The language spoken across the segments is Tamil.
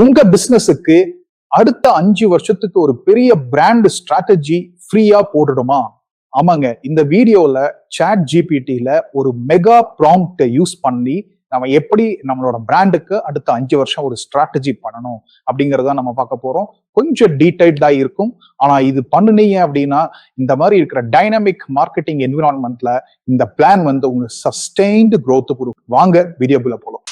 உங்க பிசினஸுக்கு அடுத்த 5 வருஷத்துக்கு ஒரு பெரிய பிராண்ட் ஸ்ட்ராட்டஜி ஃப்ரீயா போடணுமா? ஆமாங்க. இந்த வீடியோல சாட் ஜிபிடில ஒரு மெகா ப்ராம்ப்ட் யூஸ் பண்ணி நம்ம எப்படி நம்மளோட பிராண்டுக்கு அடுத்த 5 வருஷம் ஒரு ஸ்ட்ராட்டஜி பண்ணணும் அப்படிங்கறத நம்ம பார்க்க போறோம். கொஞ்சம் டீடைல்டா இருக்கும். ஆனா இது பண்ணுனீங்க அப்படின்னா இந்த மாதிரி இருக்கிற டைனமிக் மார்க்கெட்டிங் என்விரான்மெண்ட்ல இந்த பிளான் வந்து உங்க சஸ்டெயின்டு growth கொடுக்கும். வாங்க வீடியோக்குள்ள போலாம்.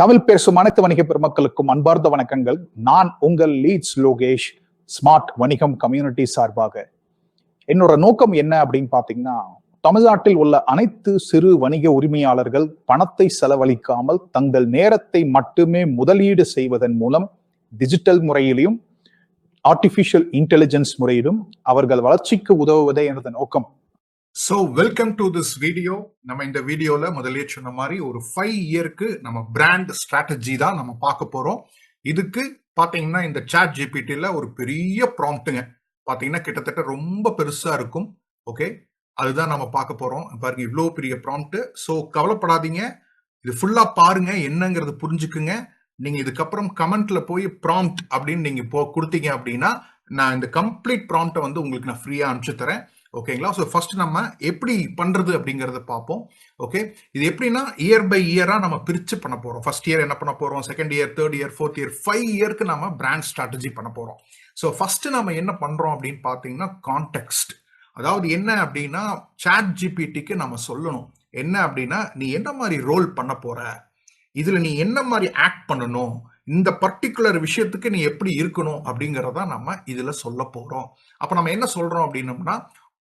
தமிழ் பேசும் அனைத்து வணிக பெருமக்களுக்கும் அன்பார்ந்த வணக்கங்கள். நான் உங்கள் லீட்ஸ் லோகேஷ், ஸ்மார்ட் வணிகம் கம்யூனிட்டி சார்பாக. என்னோட நோக்கம் என்ன அப்படின்னு பாத்தீங்கன்னா, தமிழ்நாட்டில் உள்ள அனைத்து சிறு வணிக உரிமையாளர்கள் பணத்தை செலவழிக்காமல் தங்கள் நேரத்தை மட்டுமே முதலீடு செய்வதன் மூலம் டிஜிட்டல் முறையிலும் ஆர்டிபிஷியல் இன்டெலிஜென்ஸ் முறையிலும் அவர்கள் வளர்ச்சிக்கு உதவுவதே எனது நோக்கம். So welcome to this video. நம்ம இந்த வீடியோல முதலே சொன்ன மாதிரி ஒரு 5 இயருக்கு நம்ம பிராண்ட் ஸ்ட்ராட்டஜி தான் நம்ம பார்க்க போறோம். இதுக்கு பாத்தீங்கன்னா இந்த சாட் ஜிபிடில ஒரு பெரிய ப்ராம்ப்ட்டுங்க பாத்தீங்கன்னா கிட்டத்தட்ட ரொம்ப பெருசா இருக்கும். ஓகே, அதுதான் நம்ம பார்க்க போறோம். பாருங்க, இவ்வளோ பெரிய ப்ராம்ப்ட். ஸோ கவலைப்படாதீங்க, இது ஃபுல்லா பாருங்க, என்னங்கிறது புரிஞ்சுக்குங்க. நீங்க இதுக்கப்புறம் கமெண்ட்ல போய் ப்ராம்ப்ட் அப்படின்னு நீங்க கொடுத்தீங்க அப்படின்னா நான் இந்த கம்ப்ளீட் ப்ராம்ப்டை வந்து உங்களுக்கு நான் ஃப்ரீயா அனுப்பிச்சு தரேன். ஓகேங்களா? ஸோ ஃபர்ஸ்ட் நம்ம எப்படி பண்றது அப்படிங்கறத பார்ப்போம். ஓகே, இது எப்படின்னா இயர் பை இயரா நம்ம பிரிச்சு பண்ண போறோம். ஃபர்ஸ்ட் இயர் என்ன பண்ண போறோம், second year, third year, fourth year, 5 இயருக்கு நம்ம பிராண்ட் ஸ்ட்ராட்டஜி பண்ண போறோம். ஸோ ஃபர்ஸ்ட் நம்ம என்ன பண்றோம் அப்படின்னு பாத்தீங்கன்னா கான்டெக்ஸ்ட். அதாவது என்ன அப்படின்னா சாட் ஜிபிடிக்கு நம்ம சொல்லணும் என்ன அப்படின்னா, நீ என்ன மாதிரி ரோல் பண்ண போற, இதுல நீ என்ன மாதிரி ஆக்ட் பண்ணணும், இந்த பர்டிகுலர் விஷயத்துக்கு நீ எப்படி இருக்கணும் அப்படிங்கறத நம்ம இதுல சொல்ல போறோம். அப்ப நம்ம என்ன சொல்றோம் அப்படின்னம்னா,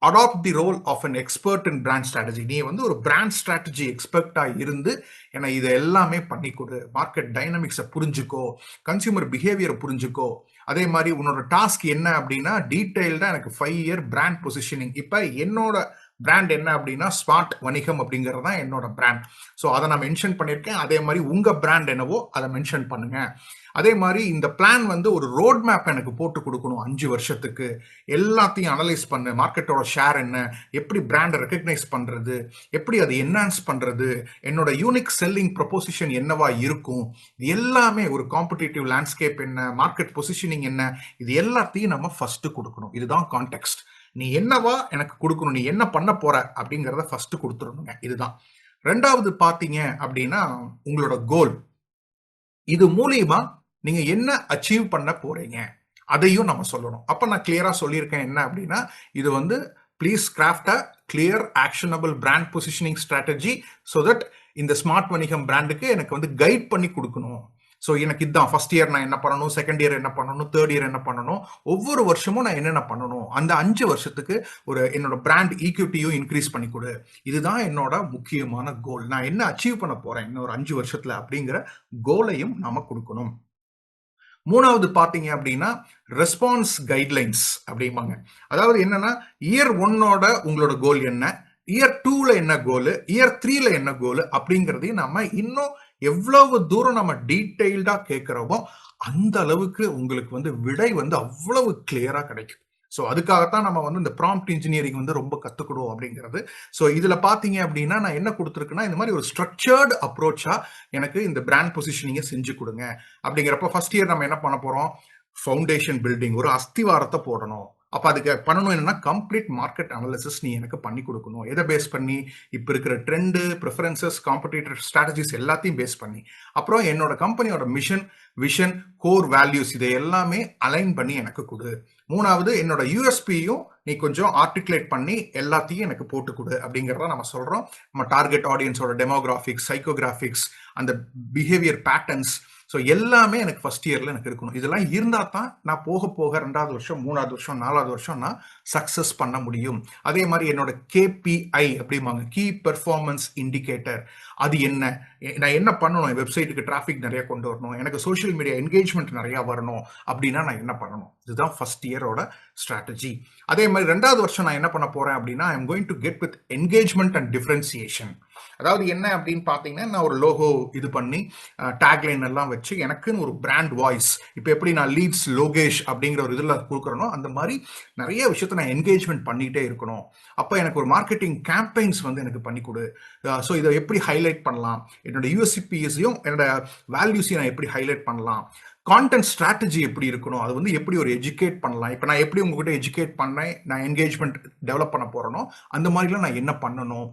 adopt the role of an expert in brand strategy. நீ வந்து ஒரு பிராண்ட் ஸ்ட்ராட்டஜி எக்ஸ்பர்ட்டா இருந்து ஏன்னா இது எல்லாமே பண்ணி கொடு. மார்க்கெட் டைனமிக்ஸை புரிஞ்சுக்கோ, கன்சியூமர் பிஹேவியரை புரிஞ்சுக்கோ. அதே மாதிரி உன்னோட டாஸ்க் என்ன அப்படின்னா டீடைல்டா எனக்கு 5 இயர் பிராண்ட் பொசிஷனிங். இப்ப என்னோட பிராண்ட் என்ன அப்படின்னா ஸ்மார்ட் வணிகம் அப்படிங்கிறது தான் என்னோட பிராண்ட். ஸோ அதை நான் மென்ஷன் பண்ணியிருக்கேன். அதே மாதிரி உங்க பிராண்ட் என்னவோ அதை மென்ஷன் பண்ணுங்க. அதே மாதிரி இந்த பிளான் வந்து ஒரு ரோட் மேப் எனக்கு போட்டு கொடுக்கணும் 5 வருஷத்துக்கு. எல்லாத்தையும் அனலைஸ் பண்ணு, மார்க்கெட்டோட ஷேர் என்ன, எப்படி பிராண்டை ரெக்கக்னைஸ் பண்றது, எப்படி அதை என்ஹான்ஸ் பண்றது, என்னோட யூனிக் செல்லிங் ப்ரொபோசிஷன் என்னவா இருக்கும், இது எல்லாமே ஒரு காம்படிட்டிவ் லேண்ட்ஸ்கேப் என்ன, மார்க்கெட் பொசிஷனிங் என்ன, இது எல்லாத்தையும் நம்ம ஃபர்ஸ்ட் கொடுக்கணும். இதுதான் கான்டெக்ஸ்ட். நீ என்னவா எனக்கு கொடுக்கணும், நீ என்ன பண்ண போற அப்படிங்கறத ஃபர்ஸ்ட் கொடுத்துருணுங்க. இதுதான். ரெண்டாவது பாத்தீங்க அப்படின்னா உங்களோட கோல். இது மூலியமா நீங்க என்ன அச்சீவ் பண்ண போறீங்க அதையும் நம்ம சொல்லணும். அப்ப நான் கிளியரா சொல்லியிருக்கேன் என்ன அப்படின்னா, இது வந்து please craft a clear actionable brand positioning strategy so that இந்த ஸ்மார்ட் வணிகம் பிராண்டுக்கு எனக்கு வந்து கைட் பண்ணி கொடுக்கணும். ஸோ எனக்கு இதுதான் ஃபர்ஸ்ட் இயர் நான் என்ன பண்ணணும், செகண்ட் இயர் என்ன பண்ணணும், தேர்ட் இயர் என்ன பண்ணணும், ஒவ்வொரு வருஷமும் நான் என்னென்ன பண்ணணும், அந்த 5 வருஷத்துக்கு ஒரு என்னோட பிராண்ட் ஈக்விட்டியும் இன்க்ரீஸ் பண்ணி கொடு. இதுதான் என்னோட முக்கியமான கோல். நான் என்ன அச்சீவ் பண்ண போறேன் இன்னொரு 5 வருஷத்துல அப்படிங்கிற கோலையும் நாம கொடுக்கணும். மூணாவது பாத்தீங்க அப்படின்னா ரெஸ்பான்ஸ் கைட்லைன்ஸ் அப்படிம்பாங்க. அதாவது என்னன்னா இயர் 1ஓட உங்களோட கோல் என்ன, இயர் 2ல என்ன கோல், இயர் 3ல என்ன கோல் அப்படிங்கறதையும் நம்ம இன்னும் எவ்வளவு தூரம் நம்ம டீடைல்டா கேட்கிறோமோ அந்த அளவுக்கு உங்களுக்கு வந்து விடை வந்து அவ்வளவு கிளியரா கிடைக்கும். ஸோ அதுக்காகத்தான் நம்ம வந்து இந்த ப்ராம்ப்ட் இன்ஜினியரிங் வந்து ரொம்ப கத்துக்கணும் அப்படிங்கிறது. ஸோ இதுல பாத்தீங்க அப்படின்னா நான் என்ன கொடுத்துருக்குன்னா இந்த மாதிரி ஒரு ஸ்ட்ரக்சர்டு அப்ரோச்சா எனக்கு இந்த பிராண்ட் பொசிஷனிங்கை செஞ்சு கொடுங்க அப்படிங்கிறப்ப ஃபர்ஸ்ட் இயர் நம்ம என்ன பண்ண போறோம், ஃபவுண்டேஷன் பில்டிங், ஒரு அஸ்திவாரத்தை போடணும். அப்ப அதுக்கு பண்ணணும் என்னன்னா கம்ப்ளீட் மார்க்கெட் அனாலிசிஸ் நீ எனக்கு பண்ணி கொடுக்கணும். எதை பேஸ் பண்ணி, இப்ப இருக்கிற ட்ரெண்டு, ப்ரிஃபரன்சஸ், காம்படிட்டர் ஸ்ட்ராட்டஜிஸ் எல்லாத்தையும் பேஸ் பண்ணி, அப்புறம் என்னோட கம்பெனியோட மிஷன், விஷன், கோர் வேல்யூஸ் இதை எல்லாமே அலைன் பண்ணி எனக்கு கொடு. மூணாவது என்னோட யூஎஸ்பியும் நீ கொஞ்சம் ஆர்டிகுலேட் பண்ணி எல்லாத்தையும் எனக்கு போட்டு கொடு அப்படிங்கிறத நம்ம சொல்றோம். நம்ம டார்கெட் ஆடியன்ஸோட டெமோகிராபிக்ஸ், சைக்கோகிராபிக்ஸ், அந்த பிஹேவியர் பேட்டர்ன்ஸ், ஸோ எல்லாமே எனக்கு ஃபர்ஸ்ட் இயர்ல எனக்கு இருக்கணும். இதெல்லாம் இருந்தா தான் நான் போக போக 2வது வருஷம், 3வது வருஷம், 4வது வருஷம் நான் சக்சஸ் பண்ண முடியும். அதே மாதிரி என்னோட KPI அப்படிம்பாங்க, கீ பெர்ஃபார்மன்ஸ் இண்டிகேட்டர். அது என்ன, நான் என்ன பண்ணணும், வெப்சைட்டுக்கு டிராஃபிக் நிறைய கொண்டு வரணும், எனக்கு சோஷியல் மீடியா என்கேஜ்மெண்ட் நிறைய வரணும் அப்படின்னா நான் என்ன பண்ணணும், இதுதான் ஃபர்ஸ்ட் இயரோட ஸ்ட்ராட்டஜி. அதே மாதிரி 2வது வருஷம் நான் என்ன பண்ண போறேன் அப்படின்னா, ஐ am going to get with engagement and differentiation. அதாவது என்ன அப்படின்னு பார்த்தீங்கன்னா, நான் ஒரு லோகோ இது பண்ணி டேக்லைன் எல்லாம் வச்சு எனக்குன்னு ஒரு பிராண்ட் வாய்ஸ், இப்போ எப்படி நான் லீட்ஸ் லோகேஷ் அப்படிங்கிற ஒரு இதில் கொடுக்குறனோ அந்த மாதிரி நிறைய விஷயத்த நான் என்கேஜ்மெண்ட் பண்ணிகிட்டே இருக்கணும். அப்போ எனக்கு ஒரு மார்க்கெட்டிங் கேம்பெயின்ஸ் வந்து எனக்கு பண்ணி கொடு. ஸோ இதை எப்படி ஹைலைட் பண்ணலாம், என்னோட யூஎஸ்சிபிஎஸையும் என்னோட வேல்யூஸையும் நான் எப்படி ஹைலைட் பண்ணலாம், கான்டென்ட் ஸ்ட்ராட்டஜி எப்படி இருக்கணும், அது வந்து எப்படி ஒரு எஜுகேட் பண்ணலாம். இப்போ நான் எப்படி உங்ககிட்ட எஜுகேட் பண்ணேன், நான் என்கேஜ்மெண்ட் டெவலப் பண்ண போறேனோ அந்த மாதிரிலாம் நான் என்ன பண்ணணும்.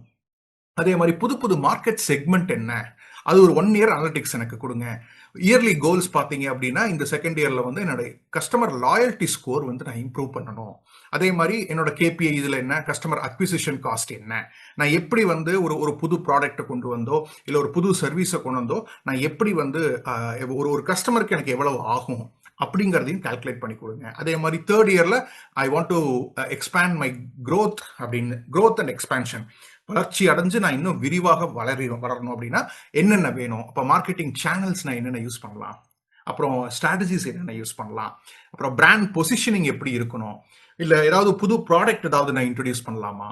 அதே மாதிரி புது புது மார்க்கெட் செக்மெண்ட் என்ன, அது ஒரு 1 இயர் அனலிட்டிக்ஸ் எனக்கு கொடுங்க. இயர்லி கோல்ஸ் பார்த்தீங்க அப்படின்னா இந்த செகண்ட் இயர்ல வந்து என்னோட கஸ்டமர் லாயல்ட்டி ஸ்கோர் வந்து நான் இம்ப்ரூவ் பண்ணணும். அதே மாதிரி என்னோட கேபிஐ இதில் என்ன, கஸ்டமர் அக்விசிஷன் காஸ்ட் என்ன, நான் எப்படி வந்து ஒரு புது ப்ராடக்ட்டை கொண்டு வந்தோ இல்லை ஒரு புது சர்வீஸை கொண்டு வந்தோ நான் எப்படி வந்து ஒரு கஸ்டமருக்கு எனக்கு எவ்வளவு ஆகும் அப்படிங்கிறதையும் கால்குலேட் பண்ணி கொடுங்க. அதே மாதிரி 3rd இயர்ல ஐ want to expand my growth அப்படின்னு, growth அண்ட் எக்ஸ்பேன்ஷன், வளர்ச்சி அடைஞ்சு நான் இன்னும் விரிவாக வளரணும் அப்படின்னா என்னென்ன வேணும், அப்போ மார்க்கெட்டிங் சேனல்ஸ் நான் என்னென்ன யூஸ் பண்ணலாம், அப்புறம் ஸ்ட்ராட்டஜிஸ் என்னென்ன யூஸ் பண்ணலாம், அப்புறம் பிராண்ட் பொசிஷனிங் எப்படி இருக்கணும், இல்லை ஏதாவது புது ப்ராடக்ட் ஏதாவது நான் இன்ட்ரடியூஸ் பண்ணலாமா.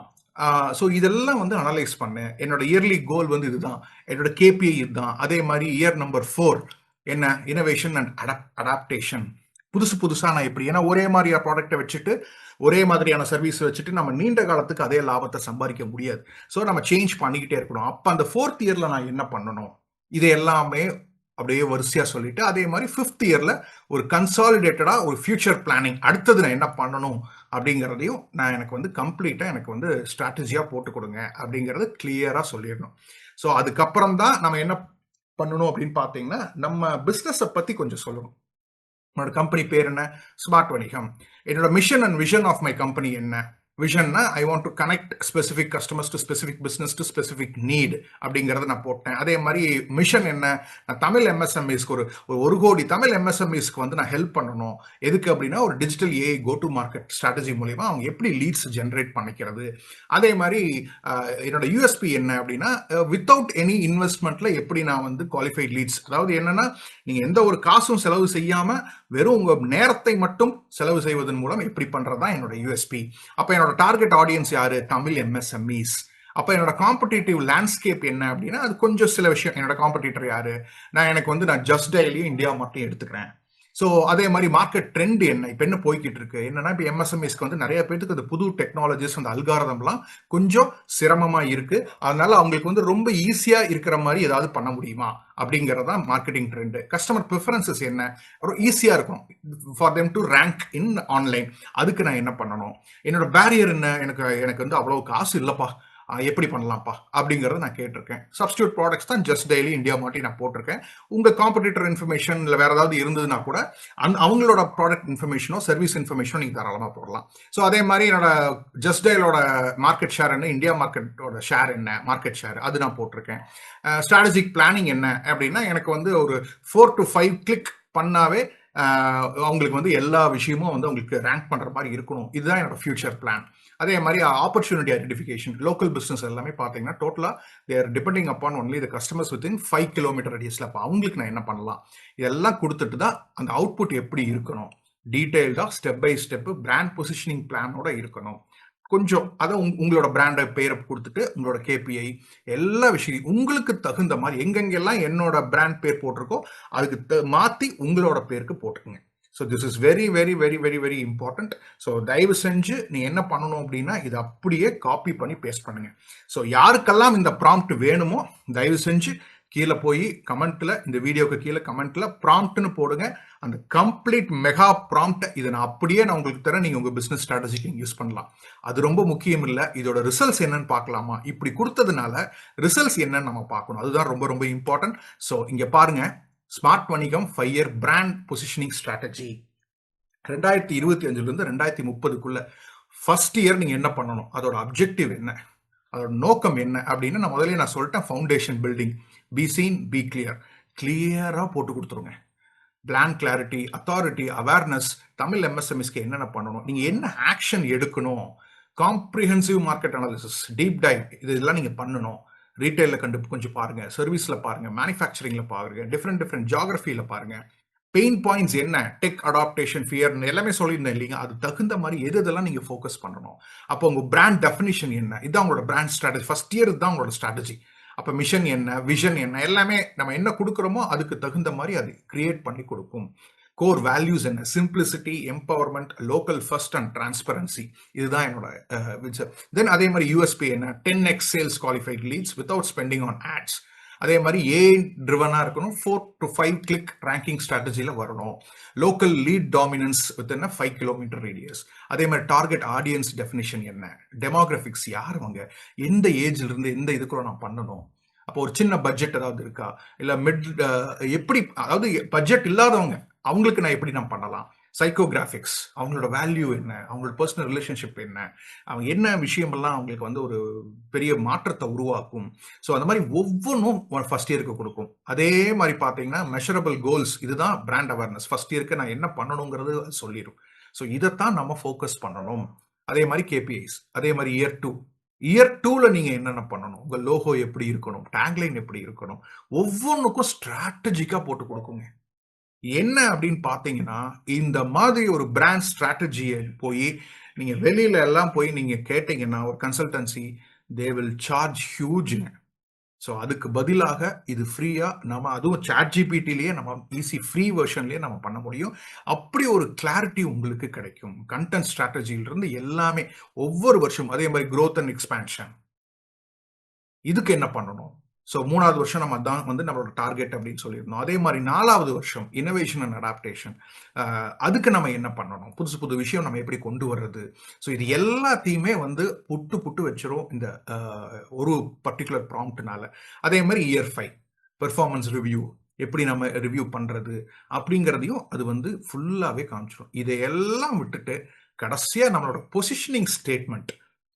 ஸோ இதெல்லாம் வந்து அனலைஸ் பண்ணேன். என்னோட இயர்லி கோல் வந்து இதுதான், என்னோட கேபிஐ இதுதான். அதே மாதிரி இயர் நம்பர் 4 என்ன, இனோவேஷன் அண்ட் அடாப்டேஷன். புதுசாக நான் எப்படி, ஏன்னா ஒரே மாதிரியான ப்ராடக்ட்டை வச்சுட்டு ஒரே மாதிரியான சர்வீஸ் வச்சுட்டு நம்ம நீண்ட காலத்துக்கு அதே லாபத்தை சம்பாதிக்க முடியாது. ஸோ நம்ம சேஞ்ச் பண்ணிக்கிட்டே இருக்கணும். அப்போ அந்த 4th இயர்ல நான் என்ன பண்ணணும், இது எல்லாமே அப்படியே வரிசையா சொல்லிட்டு, அதே மாதிரி 5th இயர்ல ஒரு கன்சாலிடேட்டடா ஒரு ஃபியூச்சர் பிளானிங், அடுத்தது நான் என்ன பண்ணணும் அப்படிங்கிறதையும் நான் எனக்கு வந்து கம்ப்ளீட்டா எனக்கு வந்து ஸ்ட்ராட்டஜியா போட்டு கொடுங்க அப்படிங்கறது கிளியரா சொல்லிடணும். ஸோ அதுக்கப்புறம் தான் நம்ம என்ன பண்ணணும் அப்படின்னு பார்த்தீங்கன்னா, நம்ம பிஸ்னஸை பத்தி கொஞ்சம் சொல்லணும். என்னோட கம்பெனி பேர் என்ன, ஸ்மார்ட் வணிகம். என்னோட mission and vision of my company என்ன, விஷன்னா I want to connect specific customers to specific business to specific need அப்படிங்கிறத நான் போட்டேன். அதே மாதிரி மிஷன் என்ன, நான் தமிழ் எம்எஸ்எம்இஸ்க்கு ஒரு கோடி தமிழ் எம்எஸ்எம்இஸ்க்கு வந்து நான் ஹெல்ப் பண்ணணும். எதுக்கு அப்படின்னா ஒரு digital AI go to market strategy மூலியமா அவங்க எப்படி லீட்ஸ் ஜென்ரேட் பண்ணிக்கிறது. அதே மாதிரி என்னோட யூஎஸ்பி என்ன அப்படின்னா வித்தவுட் எனி இன்வெஸ்ட்மெண்ட்ல எப்படி நான் வந்து குவாலிஃபைட் லீட்ஸ், அதாவது என்னன்னா நீங்க எந்த ஒரு காசும் செலவு செய்யாம வெறும் உங்க நேரத்தை மட்டும் செலவு செய்வதன் மூலம் எப்படி பண்றதா என்னோட யூஎஸ்பி. அப்ப என்னோட டார்கெட் ஆடியன்ஸ் யாரு, தமிழ் எம்எஸ்எம்இஸ். அப்ப என்னோட காம்படிட்டிவ் லேண்ட்ஸ்கேப் என்ன அப்படின்னா அது கொஞ்சம் சில விஷயம். என்னோட காம்படிட்டர் யாரு, நான் ஜஸ்ட் டயலையும் இந்தியா மட்டும் எடுத்துக்கிறேன். ஸோ அதே மாதிரி மார்க்கெட் ட்ரெண்ட் என்ன, இப்போ என்ன போய்கிட்டு இருக்கு என்னன்னா, இப்போ எம்எஸ்எம்இஸ்க்கு வந்து நிறைய பேருக்கு அந்த புது டெக்னாலஜிஸ் அந்த அல்காரதம்லாம் கொஞ்சம் சிரமமா இருக்கு. அதனால அவங்களுக்கு வந்து ரொம்ப ஈஸியா இருக்கிற மாதிரி ஏதாவது பண்ண முடியுமா அப்படிங்கறதா மார்க்கெட்டிங் ட்ரெண்ட். கஸ்டமர் ப்ரிஃபரன்சஸ் என்ன, ஈஸியா இருக்கும் for them to rank in online. அதுக்கு நான் என்ன பண்ணணும், என்னோட பேரியர் என்ன, எனக்கு வந்து அவ்வளவு காசு இல்லப்பா, எப்படி பண்ணலாம்ப்பா அப்படிங்கறத நான் கேட்டிருக்கேன். சப்ஸ்டியூட் ப்ராடக்ட்ஸ் தான் ஜஸ்ட் டெய்லி இந்தியா மாட்டி நான் போட்டிருக்கேன். உங்க காம்படிட்டர் இன்ஃபர்மேஷன் இல்லை வேற ஏதாவது இருந்ததுன்னா கூட அவங்களோட ப்ராடக்ட் இன்ஃபர்மேஷனோ சர்வீஸ் இன்ஃபர்மேஷனோ நீங்க தாராளமா போடலாம். ஸோ அதே மாதிரி என்னோட ஜஸ்ட் டயலோட மார்க்கெட் ஷேர் என்ன, இந்தியா மார்க்கெட்டோட ஷேர் என்ன, மார்க்கெட் ஷேர் அது நான் போட்டிருக்கேன். ஸ்ட்ராட்டஜிக் பிளானிங் என்ன அப்படின்னா எனக்கு வந்து ஒரு 4 to 5 கிளிக் பண்ணாவே அவங்களுக்கு வந்து எல்லா விஷயமும் வந்து அவங்களுக்கு ரேங்க் பண்ற மாதிரி இருக்கணும். இதுதான் என்னோட ஃபியூச்சர் பிளான். அதே மாதிரி ஆப்பர்ச்சுனிட்டி ஐடென்டிஃபிகேஷன், லோக்கல் பிசினஸ் எல்லாமே பார்த்தீங்கன்னா டோட்டலா their depending upon only the customers within 5 kilometre ரேடியஸ்ல. அப்போ அவங்களுக்கு நான் என்ன பண்ணலாம், இதெல்லாம் கொடுத்துட்டு தான் அந்த அவுட்புட் எப்படி இருக்கணும், டீடைல்டா step by step brand positioning பிளானோட இருக்கணும். கொஞ்சம் அதை உங்களோட பிராண்டை பேரை கொடுத்துட்டு உங்களோட கேபிஐ எல்லா விஷயம் உங்களுக்கு தகுந்த மாதிரி எங்கெங்கெல்லாம் என்னோட பிராண்ட் பேர் போட்டிருக்கோ அதுக்கு மாத்தி உங்களோட பேருக்கு போட்டுக்குங்க. So this is very very very very very important. So தயவு செஞ்சு நீ என்ன பண்ணணும் அப்படின்னா இது அப்படியே காப்பி பண்ணி பேஸ்ட் பண்ணுங்க. ஸோ யாருக்கெல்லாம் இந்த ப்ராம்ப்ட் வேணுமோ தயவு செஞ்சு கீழே போய் கமெண்ட்ல, இந்த வீடியோக்கு கீழே கமெண்ட்ல ப்ராம்ப்ட்னு போடுங்க. அந்த கம்ப்ளீட் மெகா ப்ராம்ப்ட் இதை நான் அப்படியே நான் உங்களுக்கு தரேன், நீங்க உங்க பிசினஸ் ஸ்ட்ராட்டஜிக்கு யூஸ் பண்ணலாம். அது ரொம்ப முக்கியம் இல்லை, இதோட ரிசல்ட்ஸ் என்னன்னு பார்க்கலாமா, இப்படி கொடுத்ததுனால ரிசல்ட்ஸ் என்னன்னு நம்ம பார்க்கணும், அதுதான் ரொம்ப ரொம்ப இம்பார்ட்டன்ட். ஸோ இங்க பாருங்க, ஸ்மார்ட் வணிகம் 5 இயர் பிராண்ட் பொசிஷனிங் ஸ்ட்ராட்டஜி 2025 இருந்து 2030க்குள்ள ஃபர்ஸ்ட் இயர் நீங்க என்ன பண்ணணும், அதோட அப்ஜெக்டிவ் என்ன, அதோட நோக்கம் என்ன அப்படின்னு நான் முதல்ல சொல்லிட்டேன். Foundation building, be seen be clear, கிளியரா போட்டு கொடுத்துருங்க. Plan clarity, authority, awareness, Tamil எம்எஸ்எம்இஸ்க்கு என்னென்ன பண்ணணும், நீங்க என்ன ஆக்ஷன் எடுக்கணும், comprehensive market analysis, deep dive இதெல்லாம் நீங்க பண்ணணும். ரீட்டைல கொஞ்சம் பாருங்க, சர்வீஸ்ல பாருங்க, மேனுஃபேக்சரிங்ல பாருங்க, டிஃப்ரெண்ட் ஜியாகிரபியில பாருங்க. பெயின் பாயிண்ட்ஸ் என்ன, டெக் அடாப்டேஷன் ஃபியர் எல்லாமே சொல்லியிருந்தேன் இல்லைங்க. அது தகுந்த மாதிரி எதெல்லாம் நீங்க ஃபோக்கஸ் பண்ணணும். அப்போ உங்க பிராண்ட் டெஃபினிஷன் என்ன, இதுதான் உங்களோட பிராண்ட் ஸ்ட்ராட்டஜி. ஃபர்ஸ்ட் இயர் தான் உங்களோட ஸ்ட்ராட்டஜி. அப்போ மிஷன் என்ன, விஷன் என்ன, எல்லாமே நம்ம என்ன கொடுக்குறோமோ அதுக்கு தகுந்த மாதிரி அது கிரியேட் பண்ணி கொடுக்கும். கோர் வேல்யூஸ் என்ன, simplicity, empowerment, local first and transparency. இதுதான் என்னோட தென் அதே மாதிரி யூஎஸ்பி என்ன, 10x sales qualified leads without spending on ads. அதே மாதிரி ஏ ட்ரிவனா இருக்கணும். 4 to 5 கிளிக் ரேங்கிங் ஸ்ட்ராட்டஜியில் வரணும். Local lead dominance within 5 kilometre radius. அதே மாதிரி டார்கெட் ஆடியன்ஸ் டெஃபினிஷன் என்ன, டெமோகிராஃபிக்ஸ் யார் அவங்க, எந்த ஏஜ்ல இருந்து எந்த இதுக்குள்ள நான் பண்ணணும். அப்போ ஒரு சின்ன பட்ஜெட் ஏதாவது இருக்கா, இல்லை மிட் எப்படி, அதாவது பட்ஜெட் இல்லாதவங்க அவங்களுக்கு நான் எப்படி நான் பண்ணலாம். சைக்கோகிராஃபிக்ஸ், அவங்களோட வேல்யூ என்ன, அவங்களோட பர்சனல் ரிலேஷன்ஷிப் என்ன, அவங்க என்ன விஷயமெல்லாம் அவங்களுக்கு வந்து ஒரு பெரிய மாற்றத்தை உருவாக்கும். ஸோ அந்த மாதிரி ஒவ்வொன்றும் ஃபர்ஸ்ட் இயருக்கு கொடுக்கும். அதே மாதிரி பார்த்தீங்கன்னா மெஷரபிள் கோல்ஸ், இதுதான் பிராண்ட் அவேர்னஸ். ஃபர்ஸ்ட் இயருக்கு நான் என்ன பண்ணணுங்கிறது சொல்லிடும். ஸோ இதைத்தான் நம்ம ஃபோக்கஸ் பண்ணணும். அதே மாதிரி கேபிஐஸ், அதே மாதிரி இயர் டூல நீங்க என்னென்ன பண்ணணும், உங்க லோகோ எப்படி இருக்கணும், டேக்லைன் எப்படி இருக்கணும், ஒவ்வொன்றுக்கும் ஸ்ட்ராட்டஜிக்கா போட்டு கொடுக்குங்க. என்ன அப்படின்னு பாத்தீங்கன்னா, இந்த மாதிரி ஒரு பிராண்ட் ஸ்ட்ராட்டஜியை போய் நீங்க வெளியில எல்லாம் போய் நீங்க கேட்டீங்கன்னா ஒரு கன்சல்டன்சி, தே வில் சார்ஜ் ஹியூஜ்ங்க. ஸோ அதுக்கு பதிலாக இது ஃப்ரீயா நம்ம, அதுவும் சாட் ஜிபிடிலேயே நம்ம ஈஸி ஃப்ரீ வெர்ஷன்லேயே நம்ம பண்ண முடியும். அப்படி ஒரு கிளாரிட்டி உங்களுக்கு கிடைக்கும். கண்டென்ட் ஸ்ட்ராட்டஜிலிருந்து எல்லாமே ஒவ்வொரு வருஷம். அதே மாதிரி growth அண்ட் எக்ஸ்பேன்ஷன், இதுக்கு என்ன பண்ணணும். ஸோ 3வது வருஷம் நம்ம தான் வந்து நம்மளோட டார்கெட் அப்படின்னு சொல்லியிருந்தோம். அதே மாதிரி 4வது வருஷம் இனோவேஷன் அண்ட் அடாப்டேஷன், அதுக்கு நம்ம என்ன பண்ணணும், புதுசு புது விஷயம் நம்ம எப்படி கொண்டு வர்றது. ஸோ இது எல்லாத்தையுமே வந்து புட்டு வச்சிரும் இந்த ஒரு பர்டிகுலர் ப்ராம்ப்ட்னால. அதே மாதிரி இயர் 5 பெர்ஃபார்மன்ஸ் ரிவ்யூ, எப்படி நம்ம ரிவ்யூ பண்றது அப்படிங்கிறதையும் அது வந்து ஃபுல்லாவே காமிச்சிடும். இதையெல்லாம் விட்டுட்டு கடைசியா நம்மளோட பொசிஷனிங் ஸ்டேட்மெண்ட்,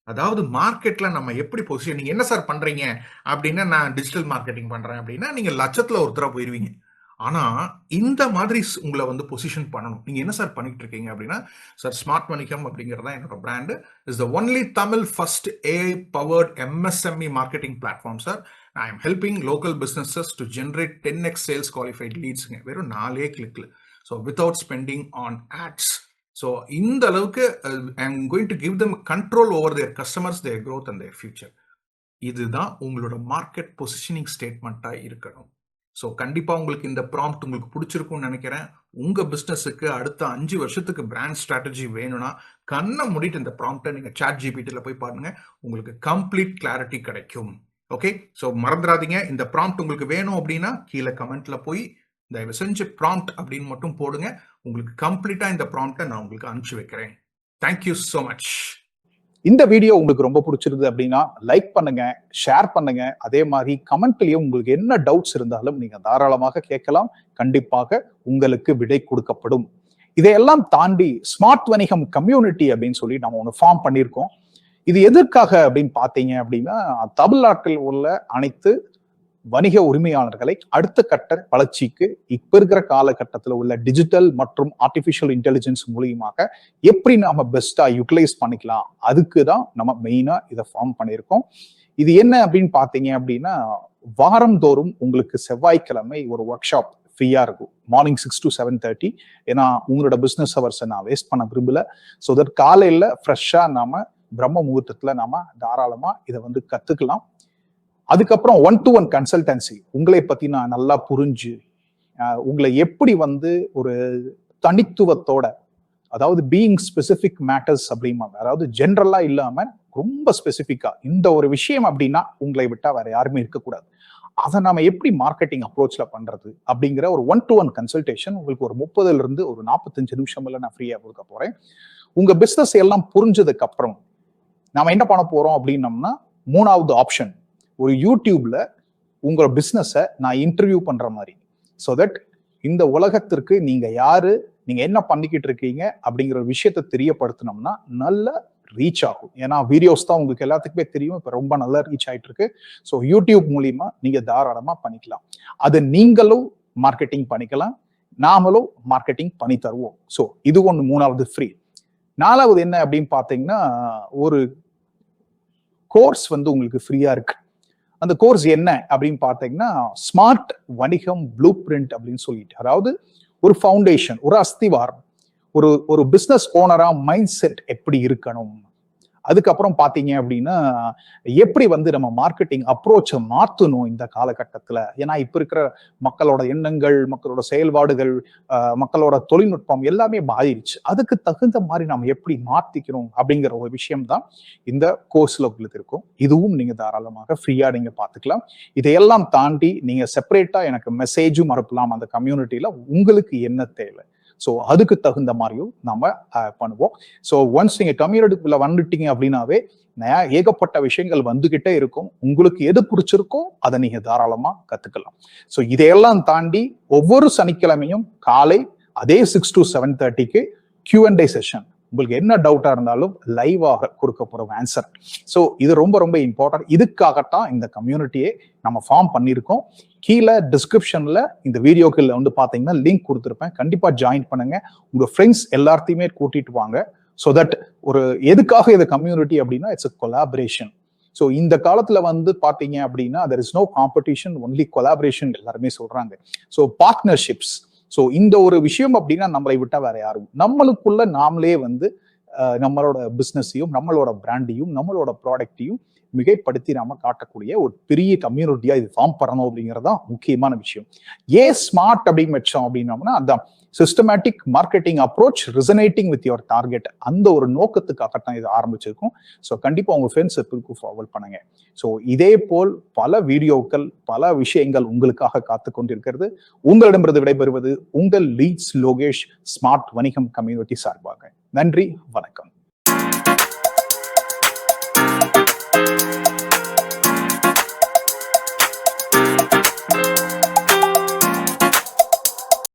அதாவது மார்க்கெட்ல நம்ம எப்படி பொசிஷன், நீங்க என்ன சார் பண்றீங்க அப்படின்னா, நான் டிஜிட்டல் மார்க்கெட்டிங் பண்றேன் அப்படின்னா நீங்க லட்சத்துல ஒருத்தரா போயிருவீங்க. ஆனா இந்த மாதிரி உங்களை வந்து பொசிஷன் பண்ணணும். நீங்க என்ன சார் பண்ணிட்டு இருக்கீங்க அப்படின்னா, சார் ஸ்மார்ட் வணிகம் அப்படிங்கிறதா என்னோட brand, is the only Tamil first AI powered MSME marketing platform sir. I am helping local businesses to generate 10x sales qualified லீட்ஸ்ங்க, வெறும் 4 கிளிக்ல. So without spending on ads. So இந்த அளவுக்கு I am going to give them control over their customers, their growth and their future. இதுதான் உங்களோட மார்க்கெட் பொசிஷனிங் ஸ்டேட்மெண்ட்டா இருக்கணும். ஸோ கண்டிப்பா உங்களுக்கு இந்த ப்ராம்ப்ட் உங்களுக்கு பிடிச்சிருக்கும்னு நினைக்கிறேன். உங்க பிசினஸுக்கு அடுத்த 5 வருஷத்துக்கு பிராண்ட் ஸ்ட்ராட்டஜி வேணும்னா கண்ணை மூடிட்டு இந்த ப்ராம்ப்டை நீங்க சாட் ஜிபிடில போய் பாருங்க, உங்களுக்கு கம்ப்ளீட் கிளாரிட்டி கிடைக்கும். ஓகே, ஸோ மறந்துடாதீங்க, இந்த ப்ராம்ப்ட் உங்களுக்கு வேணும் அப்படின்னா கீழே கமெண்ட்ல போய் தயவு செஞ்சு ப்ராம்ப்ட் அப்படின்னு மட்டும் போடுங்க. உங்களுக்கு கம்ப்ளீட்டா இந்த ப்ராம்ப்டை நான் உங்களுக்கு அனுப்பிச்சு வைக்கிறேன். Thank you so much. இந்த வீடியோ உங்களுக்கு ரொம்ப பிடிச்சிருந்தது அப்படின்னா லைக் பண்ணுங்க, ஷேர் பண்ணுங்க. அதே மாதிரி கமெண்ட்லயும் உங்களுக்கு என்ன டவுட்ஸ் இருந்தாலும் நீங்க தாராளமாக கேட்கலாம். கண்டிப்பாக உங்களுக்கு விடை கொடுக்கப்படும். இதையெல்லாம் தாண்டி ஸ்மார்ட் வணிகம் கம்யூனிட்டி அப்படின்னு சொல்லி நம்ம ஒன்று ஃபார்ம் பண்ணியிருக்கோம். இது எதற்காக அப்படின்னு பார்த்தீங்க அப்படின்னா, தமிழ்நாட்டில் உள்ள அனைத்து வணிக உரிமையாளர்களை அடுத்த கட்ட வளர்ச்சிக்கு இப்ப இருக்கிற காலகட்டத்தில் உள்ள டிஜிட்டல் மற்றும் ஆர்டிபிஷியல் இன்டெலிஜென்ஸ் மூலியமாக எப்படி நாம பெஸ்டா யூட்டிலைஸ் பண்ணிக்கலாம், அதுக்கு தான் நம்ம மெயினா இதை ஃபார்ம் பண்ணியிருக்கோம். இது என்ன அப்படின்னு பாத்தீங்க அப்படின்னா, வாரந்தோறும் உங்களுக்கு செவ்வாய்க்கிழமை ஒரு ஒர்க் ஷாப் ஃப்ரீயா இருக்கும். Morning 6 to 7:30. ஏன்னா உங்களோட பிசினஸ் ஹவர்ஸை நான் வேஸ்ட் பண்ண விரும்பல. ஸோ தட் காலையில ஃப்ரெஷ்ஷா நாம பிரம்ம முகூர்த்தத்துல நாம தாராளமா இதை வந்து கத்துக்கலாம். அதுக்கப்புறம் 1-to-1 கன்சல்டன்சி, உங்களை பத்தி நான் நல்லா புரிஞ்சு உங்களை எப்படி வந்து ஒரு தனித்துவத்தோட, அதாவது பீயிங் ஸ்பெசிபிக் மேட்டர்ஸ் அப்படிம்பாங்க, அதாவது ஜென்ரலா இல்லாம ரொம்ப ஸ்பெசிபிக்கா இந்த ஒரு விஷயம் அப்படின்னா உங்களை விட்டா வேற யாருமே இருக்கக்கூடாது, அதை நாம எப்படி மார்க்கெட்டிங் அப்ரோச்ல பண்றது அப்படிங்கிற ஒரு 1-to-1 கன்சல்டேஷன் உங்களுக்கு ஒரு 30ல இருந்து ஒரு 45 நிமிஷம்ல நான் ஃப்ரீயா கொடுக்க போறேன். உங்க பிசினஸ் எல்லாம் புரிஞ்சதுக்கு அப்புறம் நாம என்ன பண்ண போறோம் அப்படின்னம்னா, 3வது ஆப்ஷன், ஒரு யூடியூப்ல உங்க பிசினஸை நான் இன்டர்வியூ பண்ற மாதிரி. ஸோ தட் இந்த உலகத்திற்கு நீங்க யாரு, நீங்க என்ன பண்ணிக்கிட்டு இருக்கீங்க அப்படிங்கிற ஒரு விஷயத்த தெரியப்படுத்தினோம்னா நல்ல ரீச் ஆகும். ஏன்னா வீடியோஸ் தான் உங்களுக்கு எல்லாத்துக்குமே தெரியும், இப்ப ரொம்ப நல்லா ரீச் ஆயிட்டு இருக்கு. ஸோ யூடியூப் மூலியமா நீங்க தாராளமா பண்ணிக்கலாம். அது நீங்களும் மார்க்கெட்டிங் பண்ணிக்கலாம், நாமளும் மார்க்கெட்டிங் பண்ணி தருவோம். ஸோ இது ஒன்று 3வது ஃப்ரீ. 4வது என்ன அப்படின்னு பாத்தீங்கன்னா, ஒரு கோர்ஸ் வந்து உங்களுக்கு ஃப்ரீயா இருக்கு. அந்த கோர்ஸ் என்ன அப்படின்னு பார்த்தீங்கன்னா, ஸ்மார்ட் வணிகம் ப்ளூ பிரிண்ட் அப்படின்னு சொல்லிட்டு, அதாவது ஒரு ஃபவுண்டேஷன், ஒரு அஸ்திவாரம், ஒரு ஒரு பிசினஸ் ஓனரா மைண்ட் செட் எப்படி இருக்கணும், அதுக்கப்புறம் பாத்தீங்க அப்படின்னா எப்படி வந்து நம்ம மார்க்கெட்டிங் அப்ரோச்சை மாத்தணும் இந்த காலகட்டத்துல. ஏன்னா இப்ப இருக்கிற மக்களோட எண்ணங்கள், மக்களோட செயல்பாடுகள், மக்களோட தொழில்நுட்பம் எல்லாமே மாறிடுச்சு. அதுக்கு தகுந்த மாதிரி நம்ம எப்படி மாத்திக்கணும் அப்படிங்கிற ஒரு விஷயம் தான் இந்த கோர்ஸ்ல உங்களுக்கு இருக்கும். இதுவும் நீங்க தாராளமாக ஃப்ரீயா நீங்க பாத்துக்கலாம். இதையெல்லாம் தாண்டி நீங்க செப்பரேட்டா எனக்கு மெசேஜும் அனுப்பலாம் அந்த கம்யூனிட்டியில உங்களுக்கு என்ன தேவை. ஸோ அதுக்கு தகுந்த மாதிரியும் நம்ம பண்ணுவோம். ஸோ ஒன்ஸ் நீங்க கம்யூனிட்டிக்குள்ள வந்துட்டீங்க அப்படின்னாவே ஏகப்பட்ட விஷயங்கள் வந்துகிட்டே இருக்கும். உங்களுக்கு எது பிடிச்சிருக்கோ அதை நீங்க தாராளமா கத்துக்கலாம். ஸோ இதையெல்லாம் தாண்டி ஒவ்வொரு சனிக்கிழமையும் காலை அதே 6 to 7:30 Q&A செஷன். உங்களுக்கு என்ன டவுட்டா இருந்தாலும் லைவாக கொடுக்க போறோம் ஆன்சர். ஸோ இது ரொம்ப ரொம்ப இம்பார்ட்டன்ட். இதுக்காகத்தான் இந்த கம்யூனிட்டியை நம்ம ஃபார்ம் பண்ணியிருக்கோம். கீழே டிஸ்கிரிப்ஷன்ல இந்த வீடியோக்குள்ள வந்து பாத்தீங்கன்னா லிங்க் கொடுத்துருப்பேன். கண்டிப்பா ஜாயின் பண்ணுங்க. உங்க ஃப்ரெண்ட்ஸ் எல்லாத்தையுமே கூட்டிட்டு வாங்க. ஸோ தட் ஒரு எதுக்காக இந்த கம்யூனிட்டி அப்படின்னா இட்ஸ் a கொலாபரேஷன். ஸோ இந்த காலத்துல வந்து பாத்தீங்க அப்படின்னா there is no competition, only collaboration எல்லாருமே சொல்றாங்க. So partnerships. ஸோ இந்த ஒரு விஷயம் அப்படின்னா நம்மளை விட்டா வேற யாரும், நம்மளுக்குள்ள நாமளே வந்து நம்மளோட பிசினஸையும் நம்மளோட பிராண்டையும் நம்மளோட ப்ராடக்டையும் மிகைப்படுத்தி நாம காட்டக்கூடிய ஒரு பெரிய கம்யூனிட்டியா இது ஃபார்ம் பண்ணணும் அப்படிங்கிறது தான் முக்கியமான விஷயம். ஏன் ஸ்மார்ட் அப்படின்னு வச்சோம் அப்படின்னோம்னா அதான் systematic marketing approach resonating with your target. அந்த ஒரு நோக்கத்துக்காகத்தான் இது ஆரம்பிச்சிருக்கும். ஸோ கண்டிப்பா உங்க ஃப்ரெண்ட்ஸ் சர்க்கிளுக்கு ஃபார்வர்ட் பண்ணுங்க. ஸோ இதே போல் பல வீடியோக்கள், பல விஷயங்கள் உங்களுக்காக காத்து கொண்டிருக்கிறது. உங்களிடமிருந்து விடைபெறுவது உங்கள் லீட்ஸ் லோகேஷ், ஸ்மார்ட் வணிகம் கம்யூனிட்டி சார்பாக. நன்றி, வணக்கம்.